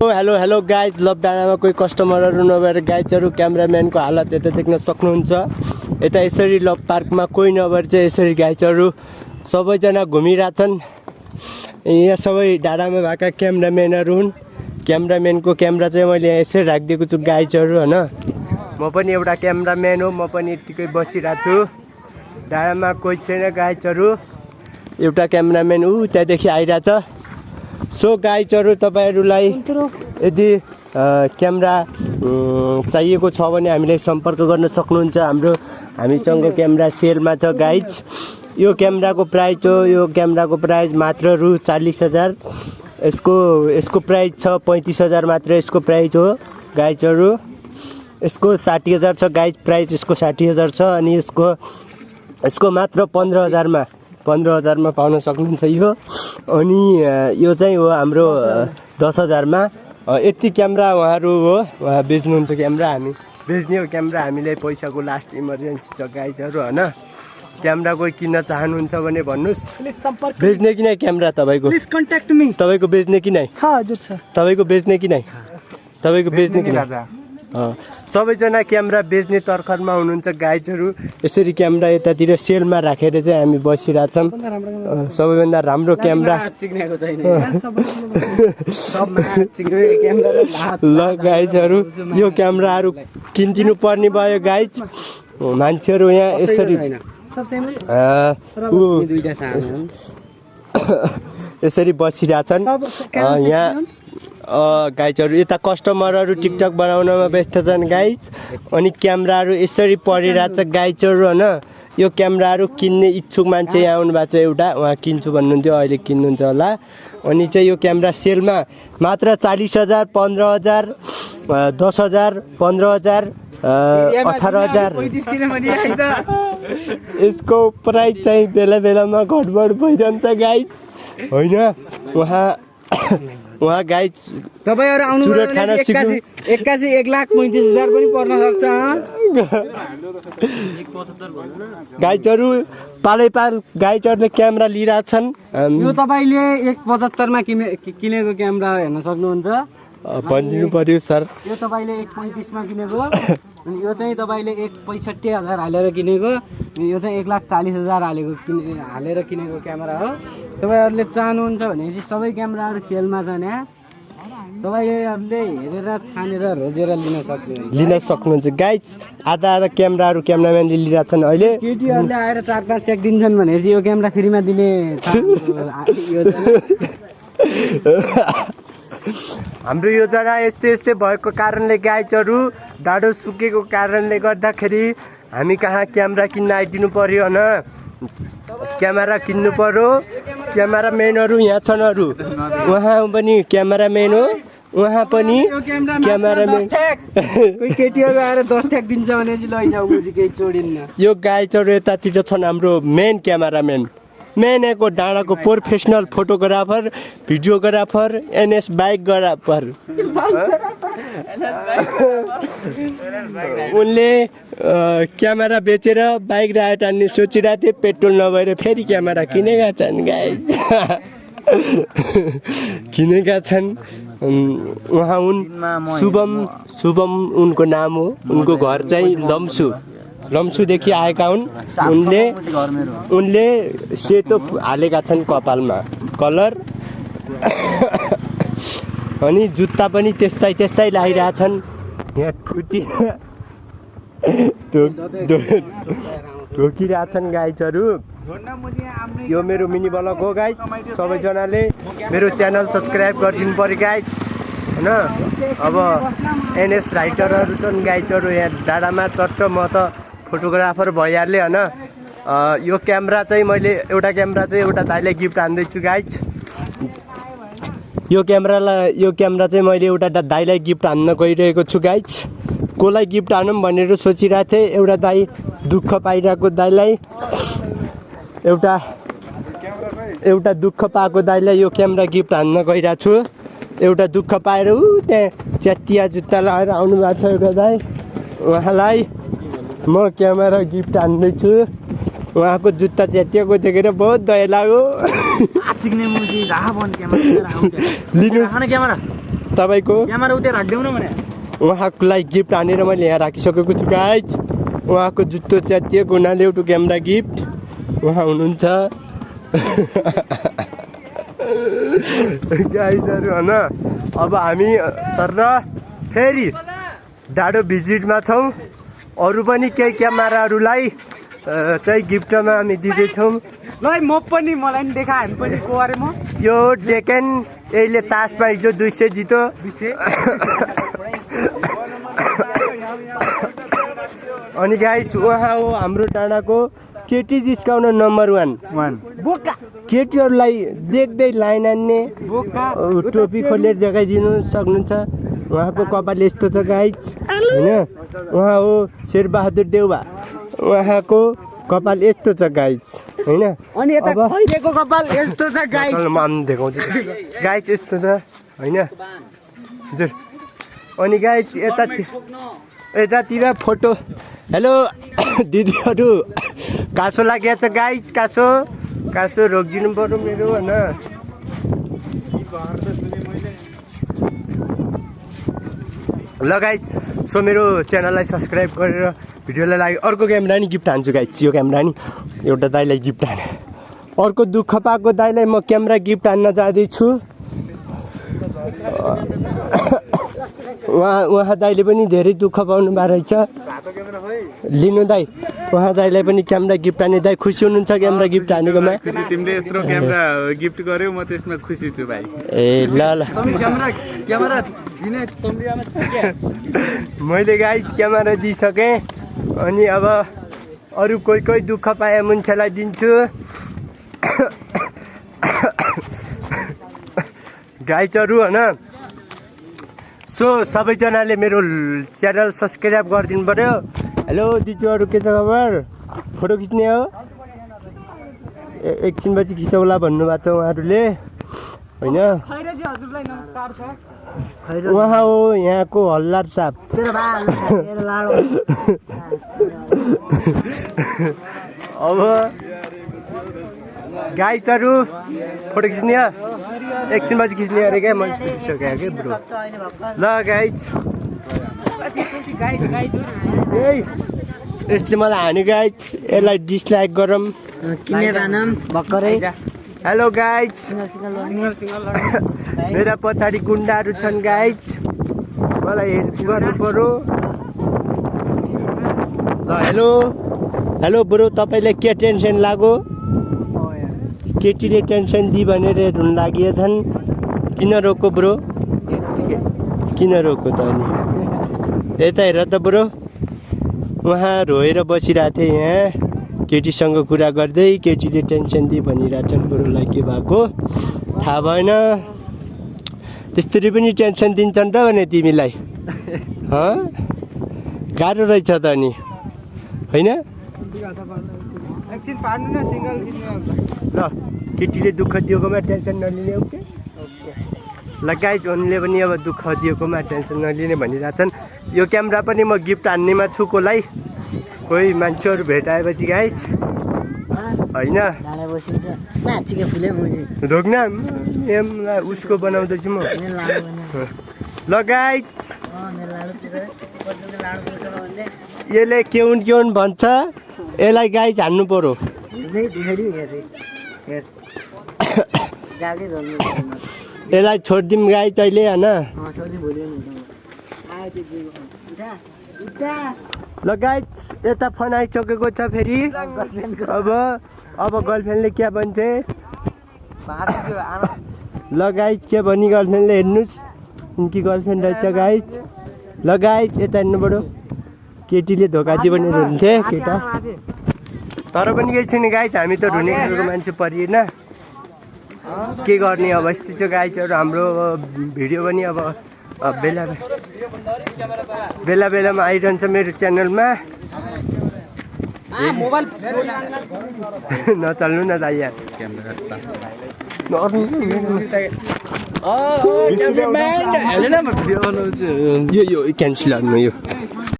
Hello guys, love डाँडामा कोही कस्टमरहरू नभएर गाइजहरू क्यामेराम्यानको हालत यता देख्न सक्नुहुन्छ। यता यसरी लभ पार्कमा कोही नभएर चाहिँ यसरी गाइजहरू सबैजना घुमिरहेछन्। यहाँ सबै डाँडामा भएका क्यामेराम्यानहरू हुन्। क्यामेराम्यानको क्यामेरा चाहिँ मैले यसरी राखिदिएको छु गाइजहरू, होइन। म पनि एउटा क्यामेराम्यान हो, म पनि यत्तिकै बसिरहेको छु। डाँडामा कोही छैन गाइजहरू, एउटा क्यामेराम्यान त्यहाँदेखि आइरहेछ। सो गाइजहरू, तपाईँहरूलाई यदि क्यामेरा चाहिएको छ भने हामीलाई सम्पर्क गर्न सक्नुहुन्छ। हामीसँग क्यामेरा सेलमा छ गाइज। यो क्यामेराको प्राइस हो, यो क्यामेराको प्राइस मात्र रु 40,000। यसको प्राइस छ 35,000 मात्र यसको प्राइस हो गाइजहरू। यसको 60,000 छ गाइज, प्राइस यसको 60,000 छ। अनि यसको मात्र 15,000मा पाउन सक्नुहुन्छ यो। अनि यो चाहिँ हो हाम्रो 10,000मा। यति क्यामेरा उहाँहरू हो, उहाँ बेच्नुहुन्छ क्यामेरा, हामी बेच्ने हो क्यामेरा। हामीलाई पैसाको लास्ट इमर्जेन्सी छ गाइजहरू, होइन। क्यामेरा कोही किन्न चाहनुहुन्छ भने भन्नुहोस्, बेच्ने कि नै क्यामेरा तपाईँको? Please contact me. तपाईँको बेच्ने कि नै? छ हजुर, छ। तपाईँको बेच्ने कि नै? तपाईँको बेच्ने कि नै? सबैजना क्यामेरा बेच्ने तर्खरमा हुनुहुन्छ गाइजहरू। यसरी क्यामेरा यतातिर सेलमा राखेर चाहिँ हामी बसिरहेछौँ। सबैभन्दा राम्रो क्यामेरा ल गाइजहरू, यो क्यामेराहरू किनिदिनु पर्ने भयो गाइज। मान्छेहरू यहाँ यसरी यसरी बसिरहेछन् यहाँ गाइजहरू। यता कस्टमरहरू टिकटक बनाउनमा व्यस्त छन् गाइज। अनि क्यामेराहरू यसरी परिरहेछ गाइजहरू, होइन। यो क्यामेराहरू किन्ने इच्छुक मान्छे यहाँ आउनु भएको छ एउटा, उहाँ किन्छु भन्नुहुन्थ्यो, अहिले किन्नुहुन्छ होला। अनि चाहिँ यो क्यामेरा सेलमा मात्र 40,000, 15,000, 10,000, 15,000, 18,000। यसको प्राइस चाहिँ बेला बेलामा घटबड भइरहन्छ गाइज, होइन। उहाँ गाइज तपाईहरु आउनु चुरोट खाना सिक्नु 1,35,000 पनि पर्न सक्छ। गाइजहरू पालैपाल गाइजहरूले क्यामेरा लिइरहेछन्। यो तपाईले 1,75 मा किनेको क्यामेरा हेर्न सक्नुहुन्छ। भनिदिनु पर्यो सर। यो तपाईले 1,35 मा किनेको, अनि यो चाहिँ तपाईले 1,65,000 हालेर किनेको, यो चाहिँ 1,40,000 हालेर किनेको क्यामेरा हो। तपाईहरुले चाहनुहुन्छ भने चाहिँ सबै क्यामेराहरु सेलमा छन् यहाँ। तपाईहरुले हेरेर छानेर रोजेर लिन सक्नुहुन्छ गाइज। आधा क्यामेराहरु क्यामेराम्यानले लिइरहेछन् अहिले। केटीहरुले आएर 4-5 ट्याग दिन्छन् भने चाहिँ यो क्यामेरा फ्रीमा दिने हाम्रो योजना यस्तै भएको कारणले गाइजहरू, डाडो सुकेको कारणले गर्दाखेरि हामी कहाँ क्यामेरा किन्न आइदिनु पर्यो, होइन। क्यामेरा किन्नु पर्यो। क्यामेराम्यानहरू यहाँ छन् अरू, उहाँ पनि क्यामेराम्यान हो, उहाँ पनि क्यामेराम्यान। कोही केटीहरू आएर 10 ट्याग दिन्छ भने चाहिँ लैजाऊ, म चाहिँ केही छोडिन्न। यो गाइजहरू यतातिर छन् हाम्रो मेन क्यामेराम्यान। मेनको डाँडाको प्रोफेसनल फोटोग्राफर, भिडियोग्राफर, एनएस बाइकग्राफर। उनले क्यामेरा बेचेर बाइक राइड टान्ने सोचिरहेको थिए, पेट्रोल नभएर फेरि क्यामेरा किनेका छन् गाइज। किनेका छन्। उहाँ हुन् शुभम उनको नाम हो। उनको घर चाहिँ लम्सुदेखि आएका हुन्। उनले सेतो हालेका छन् कपालमा कलर। अनि जुत्ता पनि त्यस्तै लगाइरहेछन्। यहाँ ढोकिरहेछन् गाइजहरू। यो मेरो मिनी ब्लग हो गाइज। सबैजनाले मेरो च्यानल सब्सक्राइब गरिदिनु पर्यो गाइज, होइन। अब एनएस राइटरहरू छन् गाइजहरू यहाँ डाँडामा। चट्ट म त फोटोग्राफर भइहालेँ, होइन। यो क्यामेरा चाहिँ मैले एउटा दाइलाई गिफ्ट हान्दैछु गाइज। यो क्यामेरा चाहिँ मैले एउटा दाइलाई गिफ्ट हान्न गइरहेको छु गाइज। कसलाई गिफ्ट हानौँ भनेर सोचिरहेको थिएँ। एउटा दाइ दुःख पाइरहेको दाइलाई, एउटा दुःख पाएको दाइलाई यो क्यामेरा गिफ्ट हान्न गइरहेको छु। एउटा दुःख पाएर त्यहाँ च्यातिया जुत्ता लगाएर आउनु भएको छ एउटा दाइ। उहाँलाई म क्यामेरा गिफ्ट हान्दैछु। उहाँको जुत्ता च्यातिएको देखेर बहुत दया लाग्यो। लिनुहोस् तपाईँको क्यामेरा उतै राख्दैउ न भने उहाँको लागि गिफ्ट हानेर मैले यहाँ राखिसकेको छु गाइज। उहाँको जुत्तो च्यातिएको हुनाले एउटा क्यामेरा गिफ्ट उहाँ हुनुहुन्छ गाइजहरू होइन। अब हामी सर फेरि डाडो भिजिटमा छौँ। अरू पनि केही क्यामेराहरूलाई चाहिँ गिफ्टमा हामी दिँदैछौँ। ल म पनि मलाई नि देखा हामी पनि को अरे म यो डेकेन यसले तासमा हिजो 200 जित्यो। अनि गाइज उहाँ हो हाम्रो डाँडाको केटी जिस्काउन नम्बर 1 बोका केटीहरूलाई देख्दै लाइन हान्ने बोका टोपी खोलेर देखाइदिनु सक्नुहुन्छ। उहाँको कपाल यस्तो छ गाइज होइन। उहाँ हो शेरबहादुर देउवा। उहाँको कपाल यस्तो छ गाइज होइन। अनि यता खैरेको कपाल यस्तो छ गाइस मान देखाउँछु गाइज यस्तो छ होइन हजुर। अनि गाइज यतातिर फोटो। हेलो दिदीहरू कासो लागेको छ गाइज। कासो रोकिदिनु पर्यो मेरो होइन। ल गाइज सो मेरो च्यानललाई सब्सक्राइब गरेर भिडियोलाई लाइक। अर्को क्यामेरा नि गिफ्ट हान्छु गाइज। यो क्यामेरा नि एउटा दाइलाई गिफ्ट हाने। अर्को दुःख पाएको दाइलाई म क्यामेरा गिफ्ट हान्न जाँदैछु। उहाँ दाइले पनि धेरै दुःख पाउनु भएको रहेछ। लिनु दाइ उहाँ दाइलाई पनि क्यामेरा गिफ्ट हाने। दाइ खुसी हुनुहुन्छ क्यामेरा गिफ्ट हानेकोमा? तिमीले यत्रो क्यामेरा गिफ्ट गर्यौ म त्यसमा खुसी छु भाइ। ए ल मैले गाइज क्यामेरा दिइसकेँ। अनि अब अरू कोही दुःख पाए मान्छेलाई दिन्छु। गाइजहरू होइन। सो सबैजनाले मेरो च्यानल सब्सक्राइब गरिदिनु पऱ्यो। हेलो दिजूहरू के छ खबर? फोटो खिच्ने हो? एकछिनपछि खिचौला भन्नुभएको छ उहाँहरूले होइन। खैरेजी हजुरलाई नमस्कार छ। उहाँ हो यहाँको हल्लार साहब। अब गाइजहरू फोटो खिच्ने एकछिनपछि खिच्ने अरे क्या मैले सोधिसकेँ कि ब्रो। ल गाइज यसले मलाई हाने गाइज। यसलाई डिसलाइक गरौँ भर्खरै। हेलो गाइज मेरा पछाडि गुन्डाहरू छन् गाइज। मलाई हेल्प गर्नु पर्यो। ल हेलो ब्रो तपाईँलाई के टेन्सन लाग्यो? केटीले टेन्सन दि भनेर रुन लागिएछन्। किन रोको ब्रो? किन रोको त? अनि यता हेर त ब्रो उहाँ रोएर बसिरहेको थिएँ यहाँ केटीसँग कुरा गर्दै। केटीले टेन्सन दि भनिरहेछन् ब्रोलाई के भएको थाहा भएन। त्यस्तरी पनि टेन्सन दिन्छन् त भने तिमीलाई गाह्रो रहेछ त अनि होइन। ल केटीले दुःख दिएकोमा टेन्सन नलिने ओके। ल गाइज उनले पनि अब दुःख दिएकोमा टेन्सन नलिने भनिरहेछन्। यो क्यामेरा पनि म गिफ्ट हान्नेमा छु कसलाई कोही मान्छेहरू भेटाएपछि गाइज होइन। ढोग्न उसको बनाउँदैछु म। ल गाइज यसले केउन भन्छ। यसलाई गाइज हान्नु पर्यो। यसलाई छोडिदिउँ गाइज अहिले होइन। ल गाइज यता फोन आइसकेको छ फेरि। अब गर्लफ्रेन्डले क्या भन्छ? ल गाइज के भनी गर्लफ्रेन्डले हेर्नुहोस् उनकी गर्लफ्रेन्ड रहेछ गाइज। ल गाइज यता हेर्नु पऱ्यो। केटीले धोका दियो भनेर हुन्थे केटा। तर पनि केही छैन गाइज हामी त रुने खालको मान्छे परिएन के गर्ने। अब यस्तो चाहिँ गाइजहरू हाम्रो भिडियो पनि अब बेला बेलामा आइरहन्छ मेरो च्यानलमा। नचल्नु न दाइ यार। यो क्यान्सल गर्नु यो